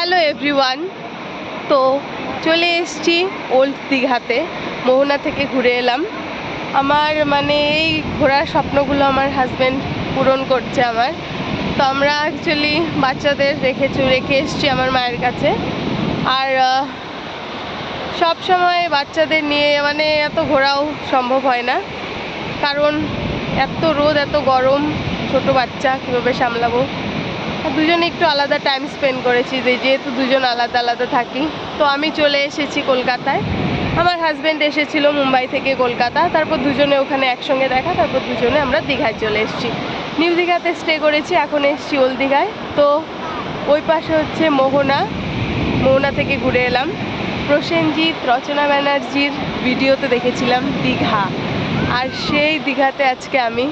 Hello everyone, তো চলে এসেছি ওল্ড দীঘাতে। মোহনা থেকে ঘুরে এলাম। আমার মানে এই ঘোরার স্বপ্নগুলো আমার হাজব্যান্ড পূরণ করছে আমার। তো আমরা অ্যাকচুয়ালি বাচ্চাদের রেখে এসেছি আমার মায়ের কাছে। আর সব সময় বাচ্চাদের নিয়ে মানে এত ঘোরাও সম্ভব হয় না, কারণ এত রোদ, এত গরম, ছোট বাচ্চা কীভাবে সামলাবো। দুজনে একটু আলাদা টাইম স্পেন্ড করেছি, যেহেতু দুজন আলাদা আলাদা থাকি। তো আমি চলে এসেছি কলকাতায়, আমার হাজব্যান্ড এসেছিল মুম্বাই থেকে কলকাতা। তারপর দুজনে ওখানে একসঙ্গে দেখা, তারপর দুজনে আমরা দীঘায় চলে এসেছি। নিউ দীঘাতে স্টে করেছি, এখন এসেছি ওল্ড দীঘায়। তো ওই পাশে হচ্ছে মোহনা থেকে ঘুরে এলাম। প্রসেনজিৎ, রচনা ব্যানার্জির ভিডিওতে দেখেছিলাম দীঘা, আর সেই দীঘাতে আজকে আমি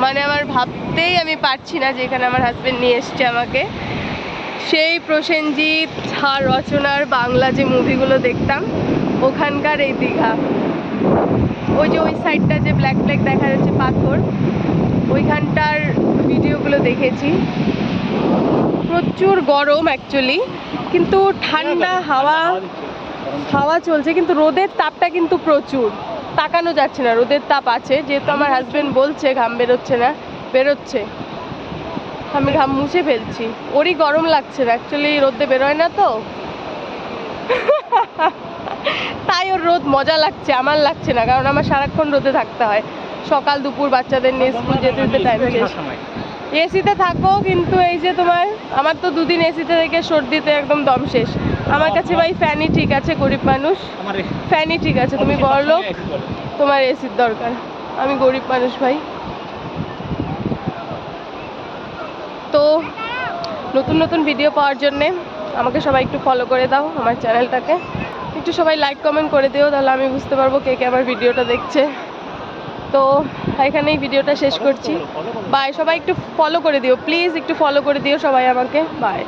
মানে আমার ভাবতেই আমি পারছি না যে এখানে আমার হাজব্যান্ড নিয়ে এসছে আমাকে। সেই প্রসেনজিৎ আর রচনার বাংলা যে মুভিগুলো দেখতাম, ওখানকার এই দীঘা। ওই যে ওই সাইডটা যে ব্ল্যাক ব্ল্যাক দেখা যাচ্ছে পাথর, ওইখানটার ভিডিওগুলো দেখেছি। প্রচুর গরম অ্যাকচুয়ালি, কিন্তু ঠান্ডা হাওয়া চলছে, কিন্তু রোদের তাপটা কিন্তু প্রচুর, তাকানো যাচ্ছে না। রোদের তাপ আছে, যেহেতু আমার হাজব্যান্ড বলছে ঘাম বেরোচ্ছে না, বেরোচ্ছে। আমি ঘাম মুছে ফেলছি, ওরই গরম লাগছে না, অ্যাকচুয়ালি রোদে বেরোয় না তো তাই ওর রোদ মজা লাগছে, আমার লাগছে না, কারণ আমার সারাক্ষণ রোদে থাকতে হয়। সকাল দুপুর বাচ্চাদের নিয়ে স্কুল যেতে যেতে টাইম শেষ। এসিতে থাকো, কিন্তু এই যে আমার তো দুদিন এসিতে থেকে সর্দিতে একদম দম শেষ। আমার কাছে ভাই ফ্যানই ঠিক আছে, গরিব মানুষ, ফ্যানই ঠিক আছে। তুমি বড়লোক, তোমার এসির দরকার, আমি গরিব মানুষ ভাই। তো নতুন নতুন ভিডিও পাওয়ার জন্যে আমাকে সবাই একটু ফলো করে দাও, আমার চ্যানেলটাকে একটু সবাই লাইক কমেন্ট করে দিও, তাহলে আমি বুঝতে পারবো কে কে আমার ভিডিওটা দেখছে। তো এখানেই ভিডিওটা শেষ করছি, বাই। সবাই একটু ফলো করে দিও প্লিজ, একটু ফলো করে দিও সবাই আমাকে, বাই।